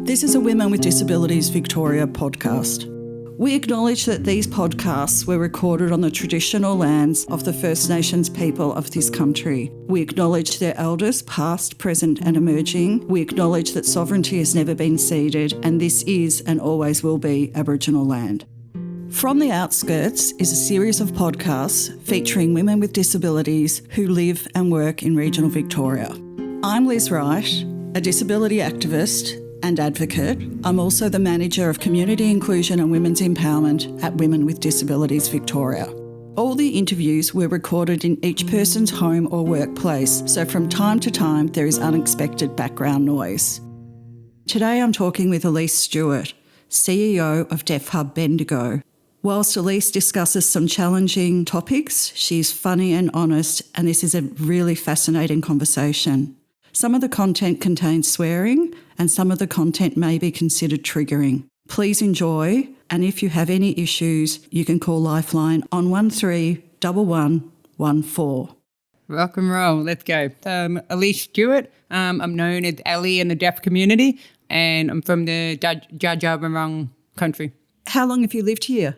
This is a Women with Disabilities Victoria podcast. We acknowledge that these podcasts were recorded on the traditional lands of the First Nations people of this country. We acknowledge their elders, past, present and emerging. We acknowledge that sovereignty has never been ceded and this is and always will be Aboriginal land. From the Outskirts is a series of podcasts featuring women with disabilities who live and work in regional Victoria. I'm Liz Wright, a disability activist and advocate. I'm also the Manager of Community Inclusion and Women's Empowerment at Women with Disabilities Victoria. All the interviews were recorded in each person's home or workplace, so from time to time there is unexpected background noise. Today I'm talking with Elise Stewart, CEO of Deaf Hub Bendigo. Whilst Elise discusses some challenging topics, she's funny and honest, and this is a really fascinating conversation. Some of the content contains swearing and some of the content may be considered triggering. Please enjoy, and if you have any issues, you can call Lifeline on 131114. Rock and roll, let's go. Elise Stewart, I'm known as Ellie in the deaf community, and I'm from the Dja country. How long have you lived here?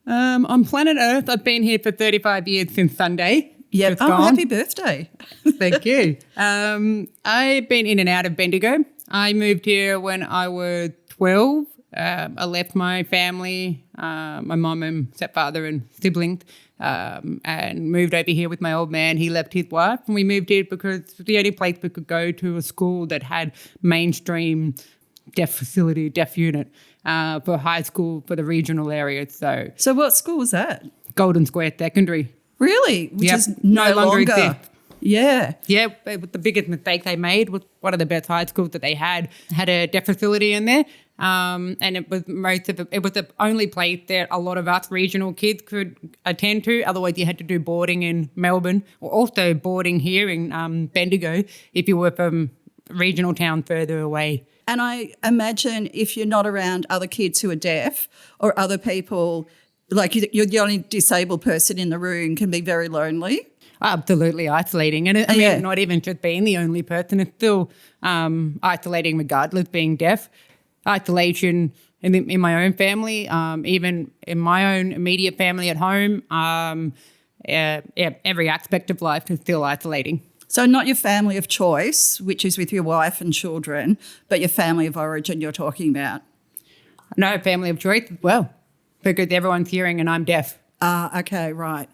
On planet Earth, I've been here for 35 years since Sunday. Yeah. Oh, happy birthday. Thank you. I've been in and out of Bendigo. I moved here when I was 12. I left my family, my mum and stepfather and siblings, and moved over here with my old man. He left his wife and we moved here because it was the only place we could go to a school that had mainstream deaf facility, deaf unit for high school for the regional area. So what school was that? Golden Square Secondary. Really? Which is no longer exists. Yeah. Yeah, the biggest mistake they made was one of the best high schools that they had a deaf facility in there. And it was the only place that a lot of us regional kids could attend to. Otherwise, you had to do boarding in Melbourne or also boarding here in Bendigo if you were from regional town further away. And I imagine if you're not around other kids who are deaf or other people, like you're the only disabled person in the room, can be very lonely. Absolutely isolating. And I mean, not even just being the only person, it's still isolating regardless being deaf. Isolation in my own family, even in my own immediate family at home, every aspect of life is still isolating. So not your family of choice, which is with your wife and children, but your family of origin you're talking about. No, family of choice as well, because everyone's hearing and I'm deaf. Okay, right.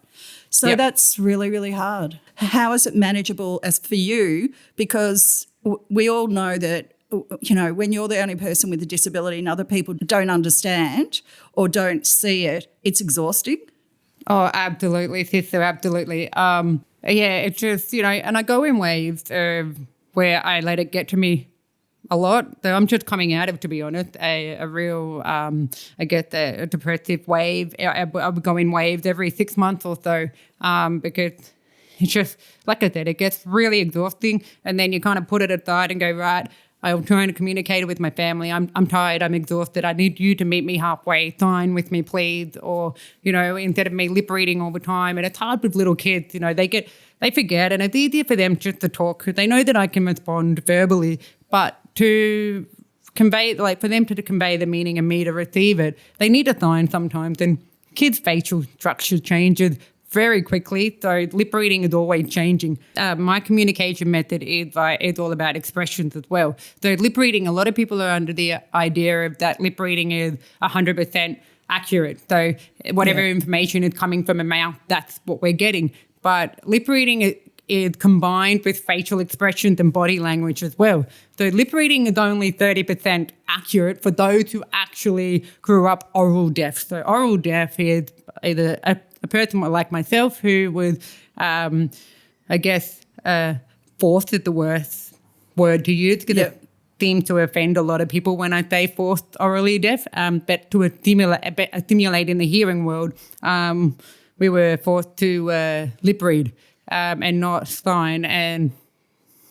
So That's really, really hard. How is it manageable as for you? Because we all know that, you know, when you're the only person with a disability and other people don't understand or don't see it, it's exhausting. Oh, absolutely, sister, absolutely. It's just, you know, and I go in waves where I let it get to me a lot. So I'm just coming out of, to be honest, a real, a depressive wave. I would go in waves every 6 months or so because it's just, like I said, it gets really exhausting and then you kind of put it aside and go, right, I'm trying to communicate with my family. I'm tired. I'm exhausted. I need you to meet me halfway. Sign with me, please. Or, you know, instead of me lip reading all the time. And it's hard with little kids. You know, they forget, and it's easier for them just to talk because they know that I can respond verbally. But to convey, like for them to convey the meaning and me to receive it, they need a sign sometimes. And kids' facial structure changes very quickly, so lip reading is always changing. My communication method is all about expressions as well. So lip reading, a lot of people are under the idea of that lip reading is 100% accurate. So whatever information is coming from a mouth, that's what we're getting. But lip reading is combined with facial expressions and body language as well. So lip reading is only 30% accurate for those who actually grew up oral deaf. So oral deaf is either a person like myself who was, forced is the worst word to use because it seems to offend a lot of people when I say forced orally deaf, but to stimulate in the hearing world, we were forced to lip read and not sign, and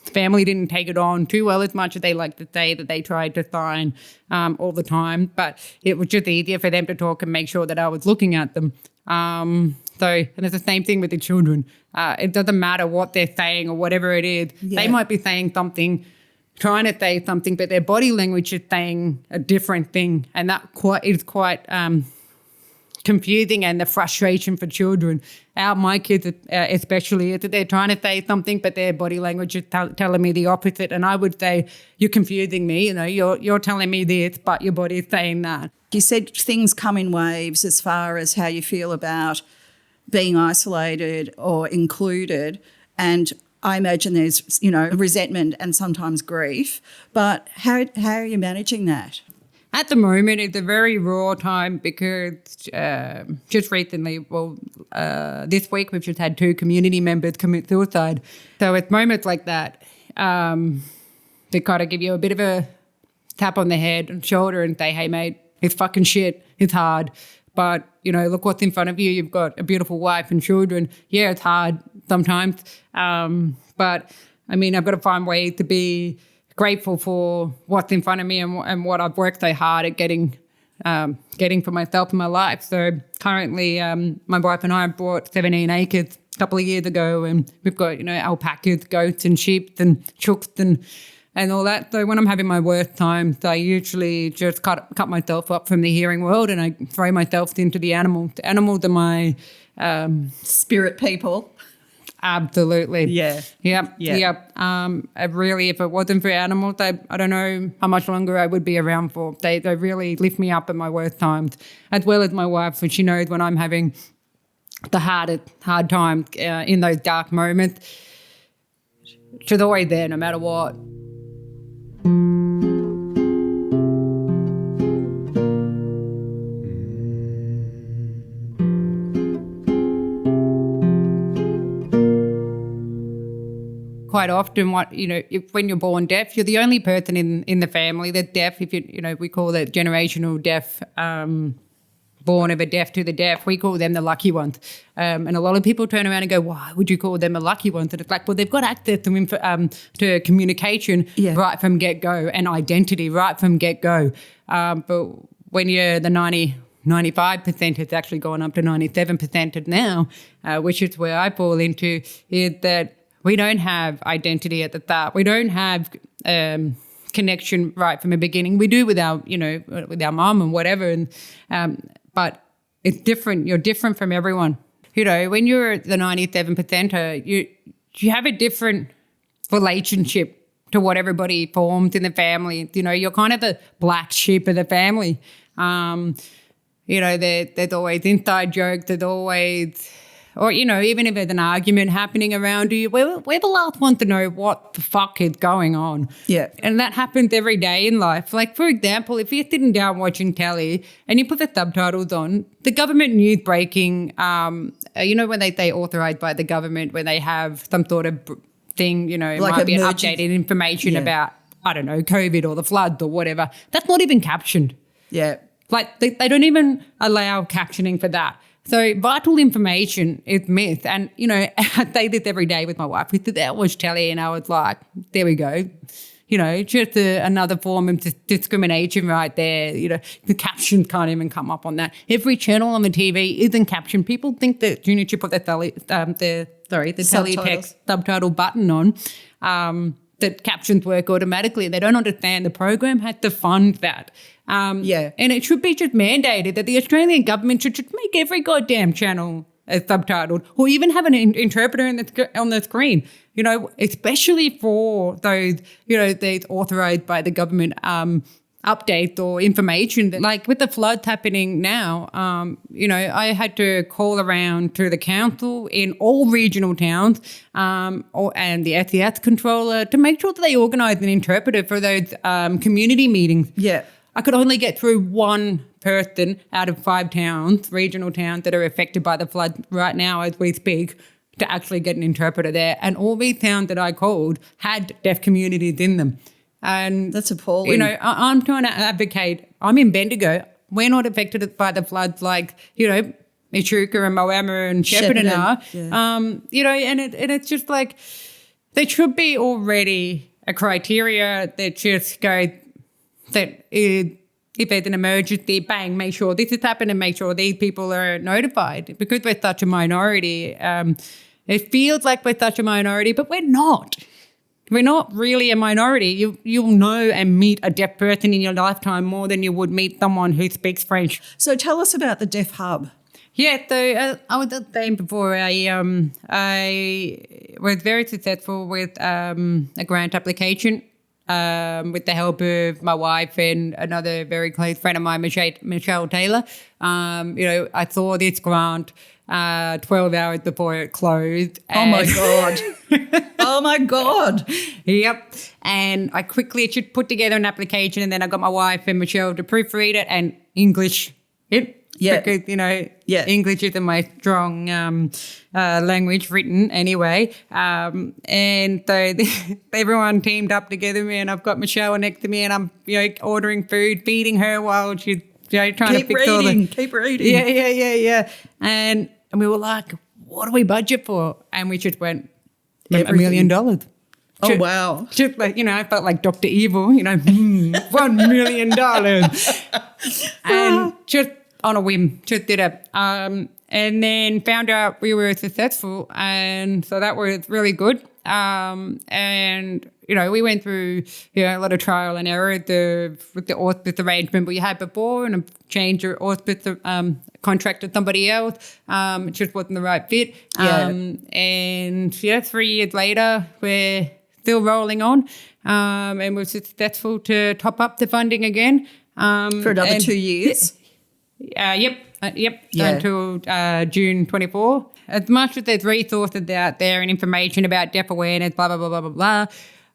family didn't take it on too well as much as they like to say that they tried to sign all the time, but it was just easier for them to talk and make sure that I was looking at them. And it's the same thing with the children. It doesn't matter what they're saying or whatever it is. Yeah. They might be saying something trying to say something, but their body language is saying a different thing, and that is quite confusing, and the frustration for children. My kids especially, is that they're trying to say something, but their body language is telling me the opposite. And I would say, you're confusing me. You're telling me this, but your body is saying that. You said things come in waves as far as how you feel about being isolated or included, and I imagine there's, resentment and sometimes grief. But how are you managing that? At the moment, it's a very raw time because just recently, this week, we've just had 2 community members commit suicide. So at moments like that, they kind of give you a bit of a tap on the head and shoulder and say, hey, mate, it's fucking shit. It's hard. But, look what's in front of you. You've got a beautiful wife and children. Yeah, it's hard sometimes. But, I've got to find ways to be grateful for what's in front of me and what I've worked so hard at getting for myself in my life. So currently, my wife and I bought 17 acres a couple of years ago, and we've got, alpacas, goats and sheep and chooks and all that. So when I'm having my worst times, I usually just cut myself up from the hearing world and I throw myself into the animals. The animals are my spirit people. Absolutely. Yeah. Yep. Yeah. Yep. Really, if it wasn't for animals, I don't know how much longer I would be around for. They really lift me up at my worst times, as well as my wife, and she knows when I'm having the hard times in those dark moments. She's always there no matter what. Quite often, when you're born deaf, you're the only person in the family that's deaf. If we call that generational deaf, born of a deaf to the deaf. We call them the lucky ones. And a lot of people turn around and go, why would you call them the lucky ones? And it's like, well, they've got access to communication right from get-go and identity right from get-go. But when you're the 95%, it's actually gone up to 97% now, which is where I fall into, is that we don't have identity at the start. We don't have connection right from the beginning. We do with our mom and whatever, but it's different. You're different from everyone. When you're the 97%er, you have a different relationship to what everybody forms in the family. You're kind of the black sheep of the family. There's always inside jokes. There's always... Or, even if there's an argument happening around you, we're the last ones to know what the fuck is going on. Yeah. And that happens every day in life. Like, for example, if you're sitting down watching telly and you put the subtitles on, the government news breaking, when they say authorised by the government, when they have some sort of thing, it like might be updated information about, I don't know, COVID or the floods or whatever. That's not even captioned. Yeah. Like, they don't even allow captioning for that. So vital information is myth. And, I say this every day with my wife. We sit there, watch telly, and I was like, there we go. Just another form of discrimination right there. The captions can't even come up on that. Every channel on the TV isn't captioned. People think that you need to put the teletext subtitle button on, that captions work automatically. They don't understand the program has to fund that. And it should be just mandated that the Australian government should just make every goddamn channel subtitled, or even have an interpreter on the screen, especially for those, these authorised by the government updates or information. Like with the floods happening now, I had to call around to the council in all regional towns and the SES controller to make sure that they organise an interpreter for those community meetings. Yeah. I could only get through one person out of 5 towns, regional towns, that are affected by the flood right now as we speak, to actually get an interpreter there. And all these towns that I called had deaf communities in them. And that's appalling. I'm trying to advocate. I'm in Bendigo. We're not affected by the floods like, Echuca and Moama and Shepparton are. Yeah. And it's just like there should be already a criteria that just goes that if there's an emergency, bang, make sure this has happened and make sure these people are notified. Because we're such a minority, it feels like we're such a minority, but we're not. we're not really a minority. You'll know and meet a deaf person in your lifetime more than you would meet someone who speaks French. So tell us about the Deaf Hub. Yeah, so I was saying before, I was very successful with a grant application with the help of my wife and another very close friend of mine, Michelle Taylor. I saw this grant 12 hours before it closed. Oh, my God. Oh, my God. Yep. And I quickly should put together an application, and then I got my wife and Michelle to proofread it and English it. Yeah. Because, English isn't my strong language written anyway. And so everyone teamed up together, and I've got Michelle next to me, and I'm, ordering food, feeding her while she's, trying to fix all the... Keep reading. Yeah. And we were like, what do we budget for? And we just went, $1 million. Oh, wow. Just like, I felt like Dr. Evil, $1 million. And just on a whim, just did it. And then found out we were successful. And so that was really good. And, we went through, a lot of trial and error with the auspice arrangement we had before, and I've changed your auspice contract to somebody else. It just wasn't the right fit. Yeah. And 3 years later, we're still rolling on, and we're successful to top up the funding again. For another 2 years? Yep. Yeah. Until June 24. As much as there's resources out there and information about deaf awareness, blah, blah, blah, blah, blah, blah,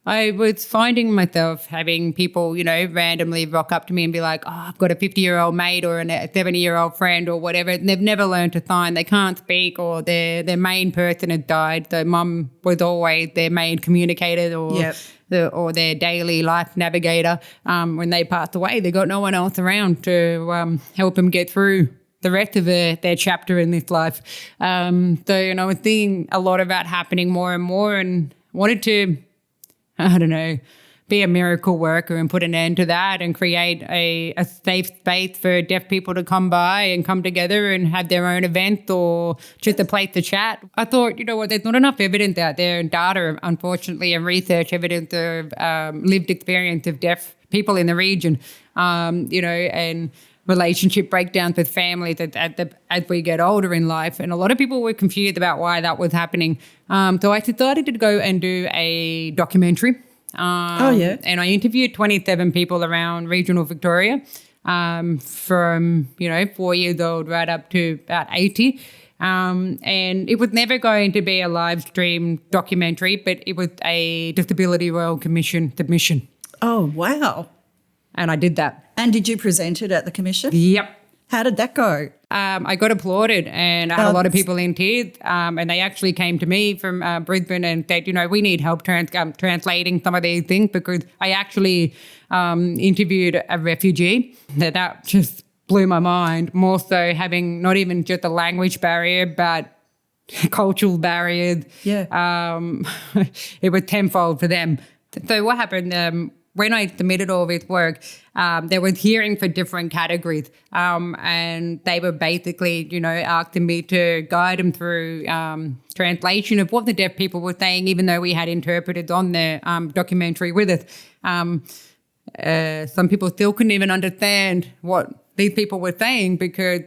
I was finding myself having people, randomly rock up to me and be like, oh, I've got a 50-year-old mate or a 70-year-old friend or whatever. And they've never learned to sign. They can't speak, or their main person has died. So mum was always their main communicator or their daily life navigator. When they passed away, they got no one else around to help them get through the rest of their chapter in this life. So, I was seeing a lot of that happening more and more, and wanted to, be a miracle worker and put an end to that and create a safe space for deaf people to come by and come together and have their own event or just a place to chat. I thought, there's not enough evidence out there and data, unfortunately, and research evidence of lived experience of deaf people in the region, and relationship breakdowns with families as we get older in life. And a lot of people were confused about why that was happening. So I decided to go and do a documentary. And I interviewed 27 people around regional Victoria, from 4 years old right up to about 80. And it was never going to be a live stream documentary, but it was a Disability Royal Commission submission. Oh, wow. And I did that. And did you present it at the commission? Yep. How did that go? I got applauded, and I had a lot of people in tears, and they actually came to me from Brisbane and said, we need help translating some of these things, because I actually interviewed a refugee. That just blew my mind, more so having not even just a language barrier, but cultural barriers. Yeah. It was tenfold for them. So what happened, when I submitted all this work, there was hearing for different categories, and they were basically, asking me to guide them through translation of what the deaf people were saying, even though we had interpreters on the documentary with us. Some people still couldn't even understand what these people were saying, because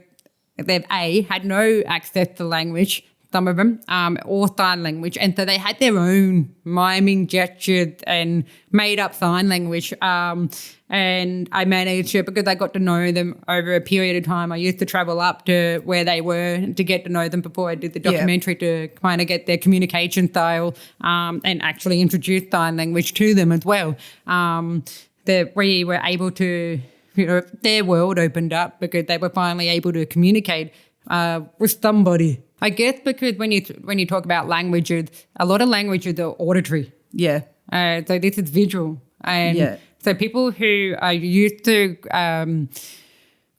they've had no access to language, some of them, or sign language. And so they had their own miming gestures and made up sign language. And I managed it because I got to know them over a period of time. I used to travel up to where they were to get to know them before I did the documentary, to kind of get their communication style, and actually introduce sign language to them as well. That we were able to, their world opened up because they were finally able to communicate with somebody. I guess because when you talk about languages, a lot of languages are auditory. Yeah. So this is visual. And so people who are used to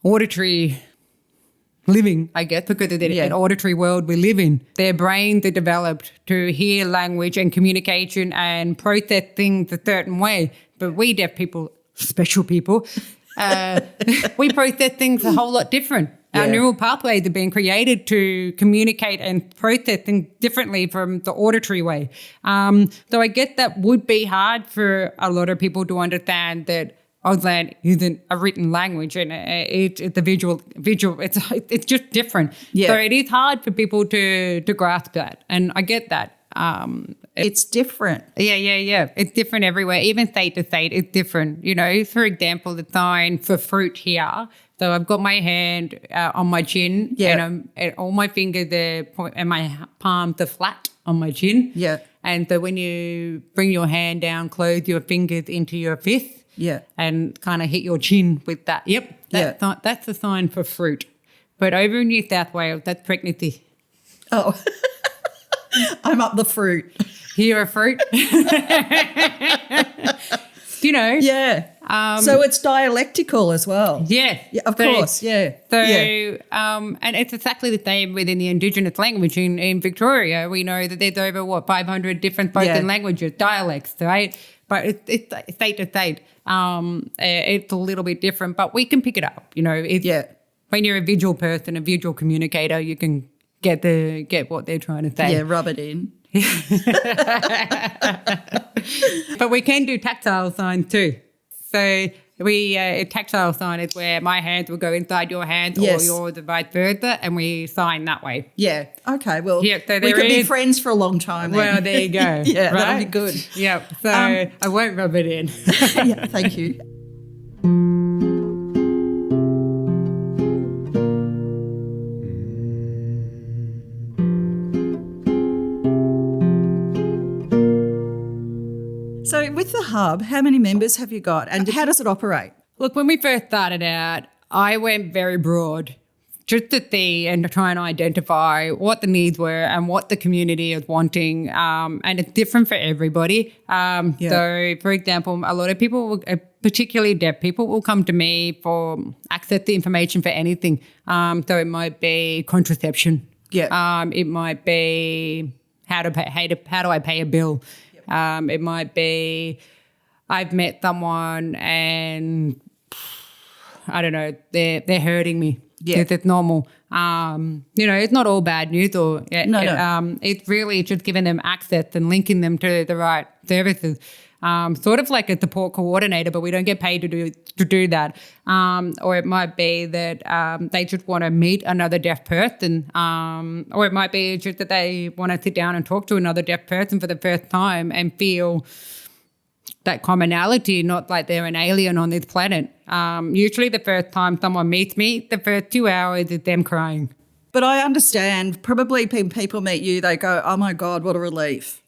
auditory living, I guess, because of an auditory world we live in, their brains are developed to hear language and communication and process things a certain way. But we deaf people, special people, we process things a whole lot different. Our neural pathways have been created to communicate and process things differently from the auditory way. So I get that would be hard for a lot of people to understand that Auslan isn't a written language and it's a visual. It's just different. Yeah. So it is hard for people to grasp that, and I get that. It's different. Yeah. It's different everywhere. Even state to state, it's different. You know, for example, the sign for fruit here. So I've got my hand on my chin, and all my fingers and my palms are flat on my chin. Yeah. And so when you bring your hand down, close your fingers into your fist. Yeah. And kind of hit your chin with that. Yep. That's the sign for fruit. But over in New South Wales, that's pregnancy. Oh. I'm up the fruit. You're a fruit. You know. Yeah. So it's dialectical as well. Yeah. Of course. Yeah. So, and it's exactly the same within the Indigenous language in Victoria. We know that there's over 500 different spoken languages, dialects, right? But it's state to state. It's a little bit different, but we can pick it up. You know, when you're a visual person, a visual communicator, you can get what they're trying to say. Yeah, rub it in. But we can do tactile signs too. So a tactile sign is where my hands will go inside your hands or yours vice versa, and we sign that way. Yeah. Okay. Well, so we could be friends for a long time then. Well, there you go. Yeah, right? that'll be good. Yep. So I won't rub it in. Yeah, thank you. So with the hub, how many members have you got and how does it operate? Look, when we first started out, I went very broad just to see and to try and identify what the needs were and what the community is wanting. And it's different for everybody. So, for example, a lot of people, particularly deaf people, will come to me for access to information for anything. So it might be contraception. Yeah. It might be how do I pay a bill? It might be I've met someone and I don't know, they're hurting me. Yeah. It's normal. It's not all bad news or it's really just giving them access and linking them to the right services. Sort of like a support coordinator, but we don't get paid to do that. Or it might be that they just want to meet another deaf person. Or it might be just that they want to sit down and talk to another deaf person for the first time and feel that commonality, not like they're an alien on this planet. Usually the first time someone meets me, the first 2 hours is them crying. But I understand, probably when people meet you, they go, oh my God, what a relief.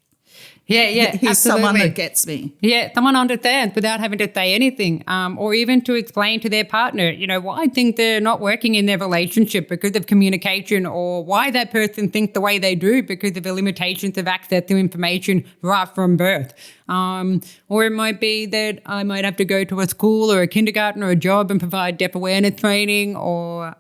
Yeah, Here's absolutely. someone that gets me. Yeah, someone understands without having to say anything, or even to explain to their partner, why things they're not working in their relationship because of communication, or why that person thinks the way they do because of the limitations of access to information right from birth. Or it might be that I might have to go to a school or a kindergarten or a job and provide deaf awareness training or,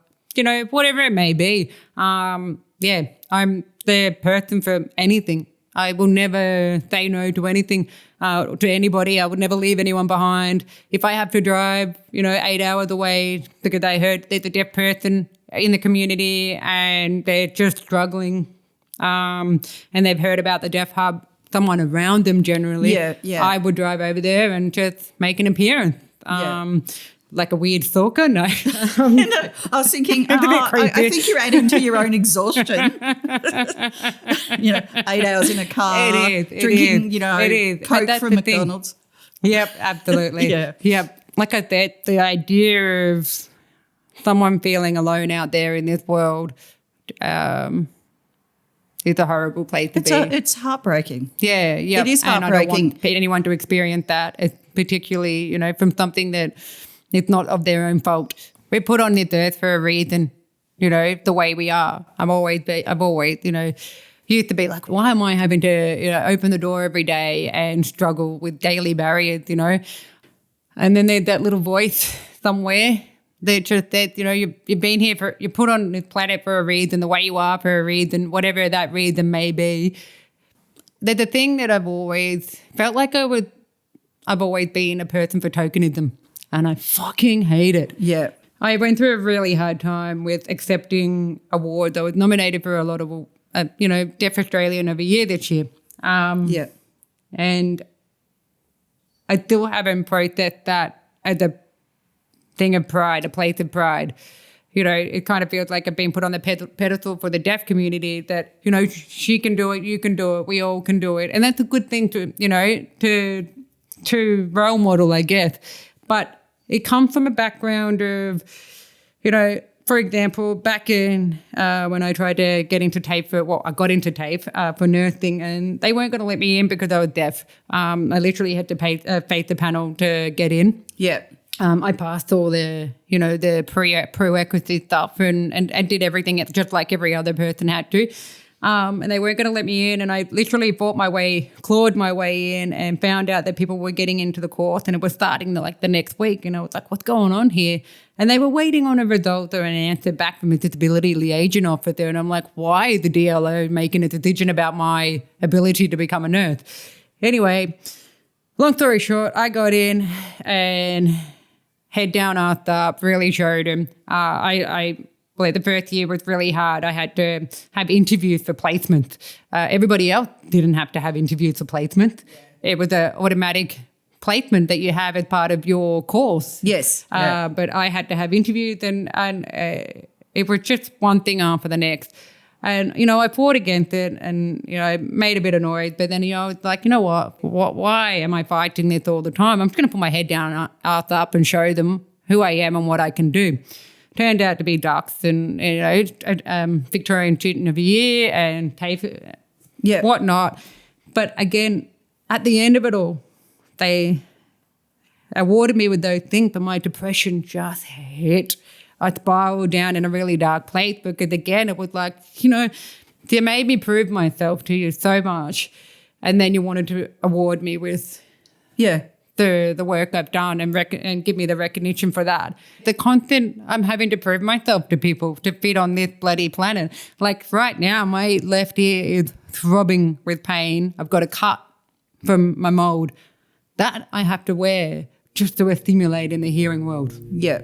whatever it may be. I'm the person for anything. I will never say no to anything, to anybody. I would never leave anyone behind. If I have to drive, 8 hours away because I heard there's a deaf person in the community and they're just struggling, and they've heard about the Deaf Hub, someone around them generally, I would drive over there and just make an appearance. Like a weird stalker? No. No, I was thinking, I think you're adding to your own exhaustion. 8 hours in a car, drinking, Coke from McDonald's. Yep, absolutely. Yep. Like I said, the idea of someone feeling alone out there in this world is a horrible place to be. It's heartbreaking. Yeah. It is heartbreaking. And I don't want anyone to experience that, particularly, from something that it's not of their own fault. We're put on this earth for a reason, the way we are. I've always, used to be like, why am I having to, open the door every day and struggle with daily barriers, And then there's that little voice somewhere that just says, you've been here you're put on this planet for a reason, the way you are for a reason, whatever that reason may be. There's a thing that I've always felt like I've always been a person for tokenism. And I fucking hate it. Yeah. I went through a really hard time with accepting awards. I was nominated for a lot of, Deaf Australian of the Year this year. And I still haven't processed that as a thing of pride, a place of pride. It kind of feels like I've been put on the pedestal for the deaf community that, she can do it, you can do it, we all can do it. And that's a good thing to role model, I guess. But it comes from a background of, for example, back in when I tried to get into TAFE I got into TAFE for nursing, and they weren't going to let me in because I was deaf. I literally had to face the panel to get in. Yeah. I passed all the prerequisite stuff and did everything just like every other person had to. And they weren't going to let me in, and I literally clawed my way in and found out that people were getting into the course, and it was starting the next week, and I was like, what's going on here? And they were waiting on a result or an answer back from a disability liaison officer, and I'm like, why is the DLO making a decision about my ability to become a nurse? Anyway, long story short, I got in and head down, ass up, really showed him. The first year was really hard. I had to have interviews for placement. Everybody else didn't have to have interviews for placement. It was an automatic placement that you have as part of your course. Yes. But I had to have interviews, and it was just one thing after the next. And, I fought against it, and, I made a bit of noise. But then, I was like, what? Why am I fighting this all the time? I'm just going to put my head down, ass up, and show them who I am and what I can do. Turned out to be ducks and, Victorian Student of the Year and TAFE, whatnot. But again, at the end of it all, they awarded me with those things, but my depression just hit. I spiraled down in a really dark place because, again, it was like, you made me prove myself to you so much, and then you wanted to award me with the work I've done and give me the recognition for that. The constant I'm having to prove myself to people to fit on this bloody planet. Like right now, my left ear is throbbing with pain. I've got a cut from my mold. That I have to wear just to stimulate in the hearing world. Yeah.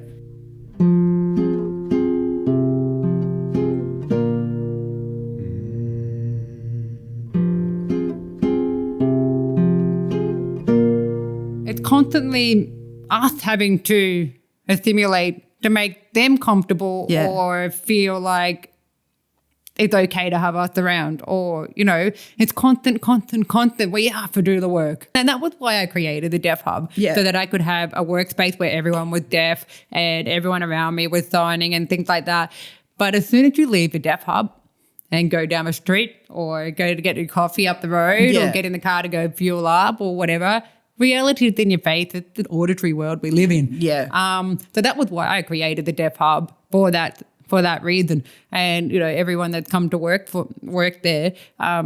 Constantly us having to stimulate to make them comfortable or feel like it's okay to have us around, or, it's constant. We have to do the work. And that was why I created the Deaf Hub, so that I could have a workspace where everyone was deaf and everyone around me was signing and things like that. But as soon as you leave the Deaf Hub and go down the street or go to get your coffee up the road or get in the car to go fuel up or whatever, reality is in your face. It's an auditory world we live in. Yeah. So that was why I created the Deaf Hub for that reason. And everyone that's come to work there are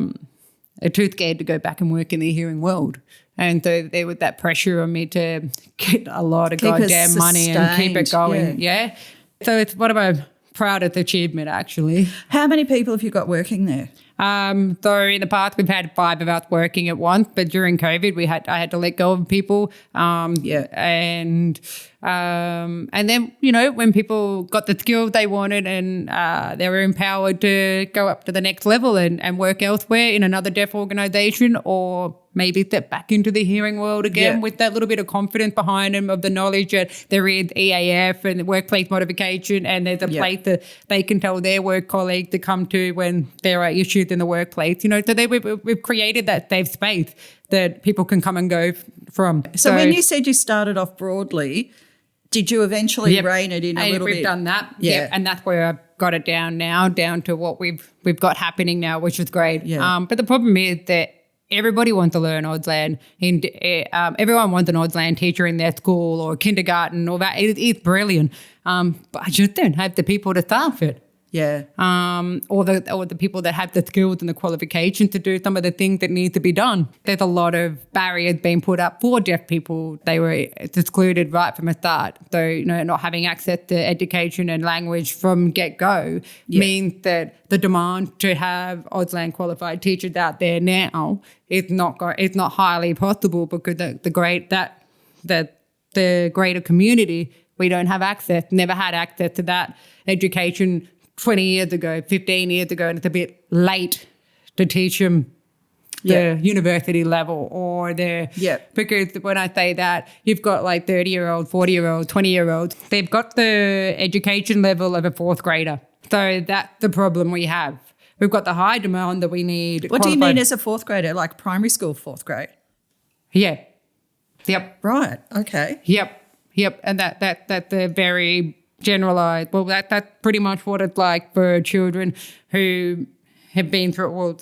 too scared to go back and work in the hearing world. And so there was that pressure on me to get a lot of goddamn money and keep it going. Yeah. So it's one of my proudest achievement, actually. How many people have you got working there? So in the past we've had 5 of us working at once, but during COVID I had to let go of people. And then, when people got the skills they wanted and they were empowered to go up to the next level and work elsewhere in another deaf organisation, or maybe step back into the hearing world again with that little bit of confidence behind them, of the knowledge that there is EAF and the workplace modification, and there's a place that they can tell their work colleagues to come to when there are issues in the workplace. So we've created that safe space that people can come and go from. So when you said you started off broadly, did you eventually rein it in a little bit? We've done that. Yeah. And that's where I've got it down to what we've got happening now, which is great. Yeah. But the problem is that everybody wants to learn Auslan. Everyone wants an Auslan teacher in their school or kindergarten or that. It's brilliant. But I just don't have the people to staff it. Yeah. Or the people that have the skills and the qualifications to do some of the things that need to be done. There's a lot of barriers being put up for deaf people. They were excluded right from the start. So, not having access to education and language from get-go means that the demand to have Auslan qualified teachers out there now is not highly possible, because the greater community We don't have access, never had access to that education 20 years ago, 15 years ago, and it's a bit late to teach them the university level or because when I say that, you've got like 30-year-old, 40-year-old, 20-year-olds, they've got the education level of a fourth grader. So that's the problem we have. We've got the high demand that we need. What do you mean as a fourth grader, like primary school fourth grade? Yeah. Yep. Right, okay. Yep. And that's a very generalised, well, that's pretty much what it's like for children who have been through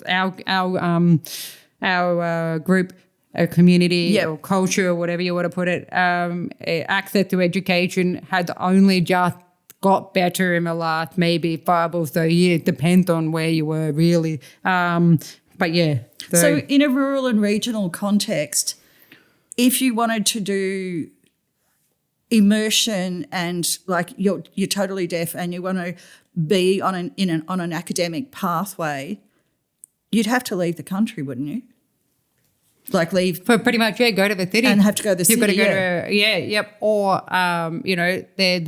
our group, a community or culture, or whatever you want to put it. Access to education has only just got better in the last maybe 5 or so years. Depends on where you were, really. But yeah. So in a rural and regional context, if you wanted to do immersion and like you're totally deaf and you want to be on an academic pathway, you'd have to leave the country, wouldn't you? Like leave for pretty much go to the city and have to go to the city. You've got to go to or there's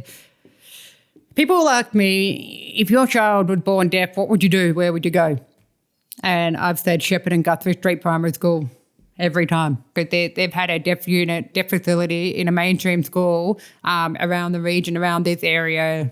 people ask me, if your child was born deaf, what would you do? Where would you go? And I've said Shepherd and Guthrie Street Primary School every time, but they've had a deaf unit, deaf facility in a mainstream school around the region, around this area.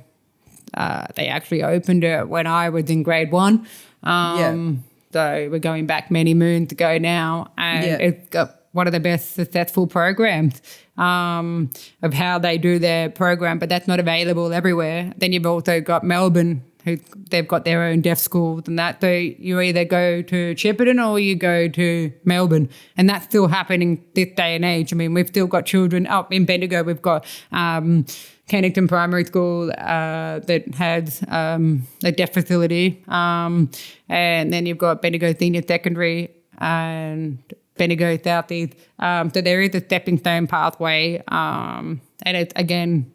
They actually opened it when I was in grade 1. So we're going back many moons ago now, and it's got one of the best successful programs of how they do their program, but that's not available everywhere. Then you've also got Melbourne, they've got their own deaf schools and that. So you either go to Shepparton or you go to Melbourne, and that's still happening this day and age. I mean, we've still got children up in Bendigo. We've got Kennington Primary School that has a deaf facility, and then you've got Bendigo Senior Secondary and Bendigo Southeast. So there is a stepping stone pathway, and it's, again,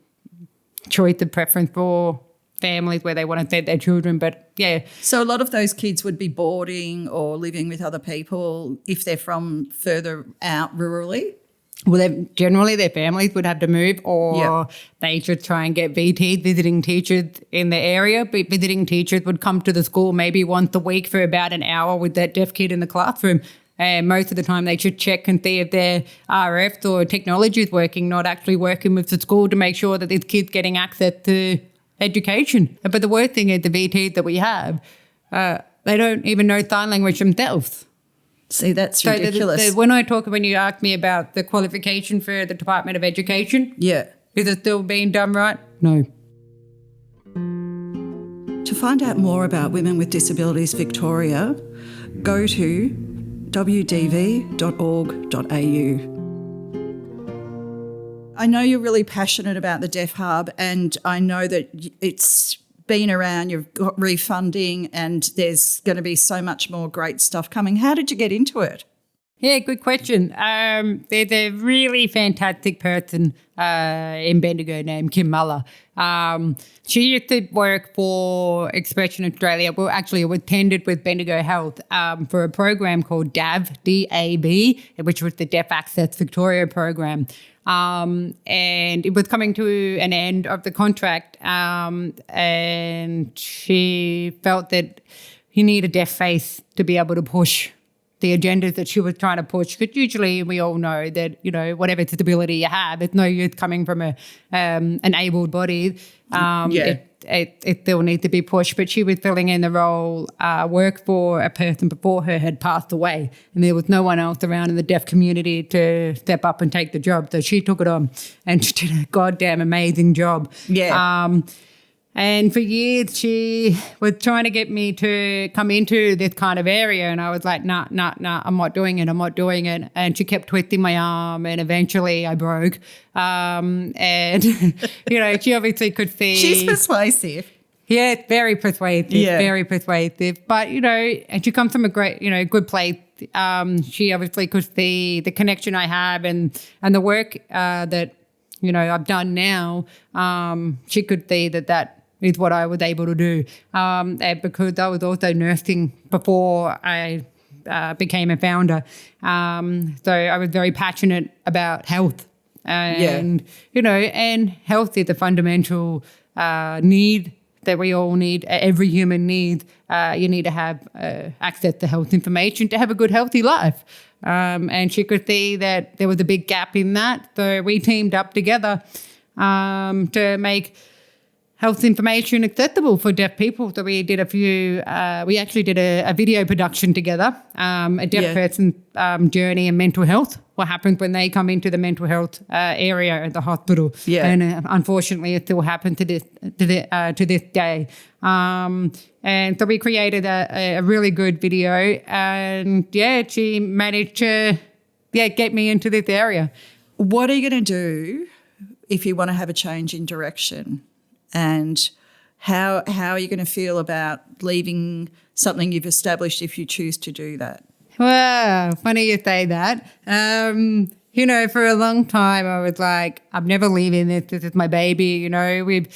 choice of preference for families where they want to send their children, but yeah. So a lot of those kids would be boarding or living with other people if they're from further out rurally? Well, generally their families would have to move, or they should try and get VTs, visiting teachers in the area. But visiting teachers would come to the school maybe once a week for about an hour with that deaf kid in the classroom. And most of the time they should check and see if their RFs or technology is working, not actually working with the school to make sure that this kid's getting access to education. But the worst thing is the VTs that we have, they don't even know sign language themselves. See, that's ridiculous. When you ask me about the qualification for the Department of Education, is it still being done right? No. To find out more about Women with Disabilities Victoria, go to wdv.org.au. I know you're really passionate about the Deaf Hub, and I know that it's been around, you've got refunding, and there's going to be so much more great stuff coming. How did you get into it? Yeah, good question. There's a really fantastic person in Bendigo named Kim Muller. She used to work for Expression Australia. Well, actually, it was tendered with Bendigo Health for a program called DAV, D-A-B, which was the Deaf Access Victoria program. And it was coming to an end of the contract, and she felt that you need a deaf face to be able to push the agendas that she was trying to push. Because usually we all know that, whatever disability you have, it's no use coming from an able body. It still needs to be pushed. But she was filling in the role, work for a person before her had passed away, and there was no one else around in the deaf community to step up and take the job. So she took it on, and she did a goddamn amazing job. Yeah. And for years she was trying to get me to come into this kind of area, and I was like, nah, I'm not doing it. And she kept twisting my arm, and eventually I broke. And, she obviously could see. She's persuasive. Yeah, very persuasive, very persuasive. But, and she comes from a great, good place. She obviously could see the connection I have and the work that, I've done now. She could see that is what I was able to do. And because I was also nursing before I became a founder. So I was very passionate about health And, and health is a fundamental need that we all need, every human needs. You need to have access to health information to have a good, healthy life. And she could see that there was a big gap in that. So we teamed up together to make health information accessible for deaf people. So we did we actually did a video production together, a deaf person's journey and mental health, what happens when they come into the mental health area at the hospital. Yeah. And unfortunately, it still happens to this day. And so we created a really good video, and she managed to get me into this area. What are you going to do if you want to have a change in direction? And how are you going to feel about leaving something you've established if you choose to do that? Well, funny you say that. For a long time I was like, I'm never leaving this. This is my baby. We've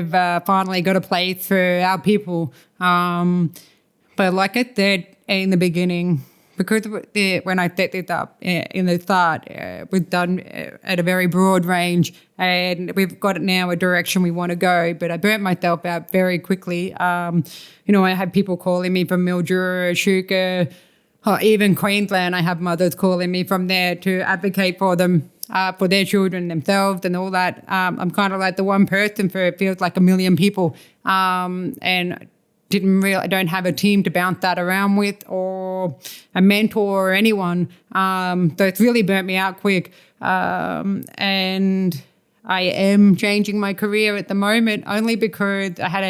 finally got a place for our people. But like I said in the beginning, because when I set this up in the start, it was done at a very broad range, and we've got now a direction we want to go. But I burnt myself out very quickly. I had people calling me from Mildura, Echuca, even Queensland. I have mothers calling me from there to advocate for them, for their children themselves and all that. I'm kind of like the one person for it feels like a million people, and I don't have a team to bounce that around with or a mentor or anyone. So it's really burnt me out quick. And I am changing my career at the moment only because I had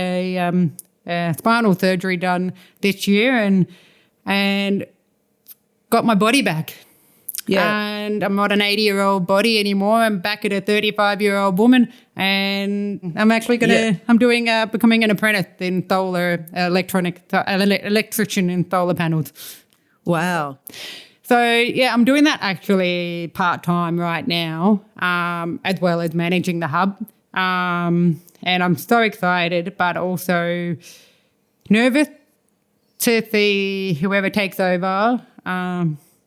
a spinal surgery done this year and got my body back. Yeah. And I'm not an 80-year-old body anymore. I'm back at a 35-year-old woman, and I'm actually becoming an apprentice in solar electrician in solar panels. Wow. So, I'm doing that actually part-time right now, as well as managing the hub. And I'm so excited, but also nervous to see whoever takes over.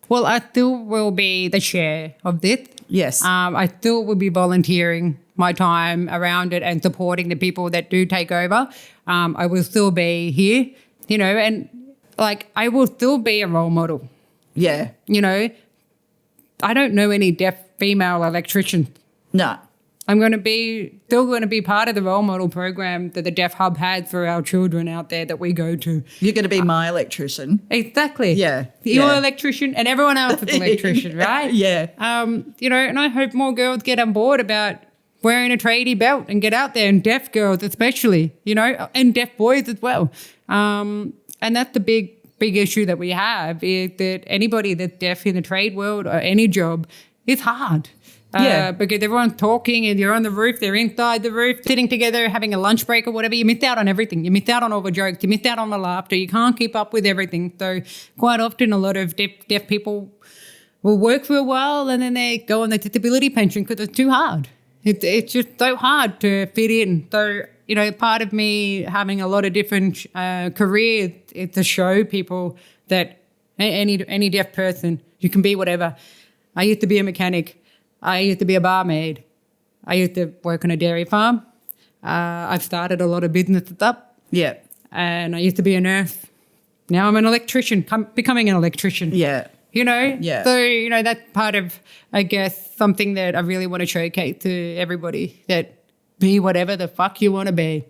Well, I still will be the chair of this. Yes. I still will be volunteering my time around it and supporting the people that do take over. I will still be here, and I will still be a role model. Yeah. I don't know any deaf female electricians. No. I'm still going to be part of the role model program that the Deaf Hub has for our children out there that we go to. You're going to be my electrician. Exactly. Yeah. You're an electrician and everyone else is an electrician, right? Yeah. And I hope more girls get on board about wearing a tradie belt and get out there, and deaf girls especially, and deaf boys as well. And that's the big issue that we have, is that anybody that's deaf in the trade world or any job, it's hard. Because everyone's talking and you're on the roof, they're inside the roof, sitting together, having a lunch break or whatever. You miss out on everything. You miss out on all the jokes. You miss out on the laughter. You can't keep up with everything. So quite often a lot of deaf people will work for a while and then they go on the disability pension because it's too hard. It's just so hard to fit in. So, part of me having a lot of different careers is to show people that any deaf person, you can be whatever. I used to be a mechanic. I used to be a barmaid. I used to work on a dairy farm. I've started a lot of businesses up. Yeah. And I used to be a nurse. Now I'm an electrician, becoming an electrician. Yeah. Yeah. So, that's part of, I guess, something that I really want to showcase to everybody, that be whatever the fuck you want to be.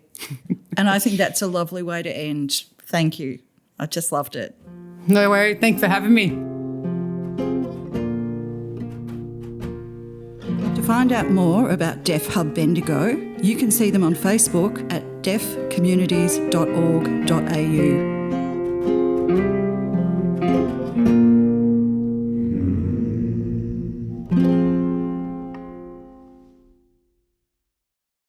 And I think that's a lovely way to end. Thank you. I just loved it. No worries. Thanks for having me. To find out more about Deaf Hub Bendigo, you can see them on Facebook at deafcommunities.org.au.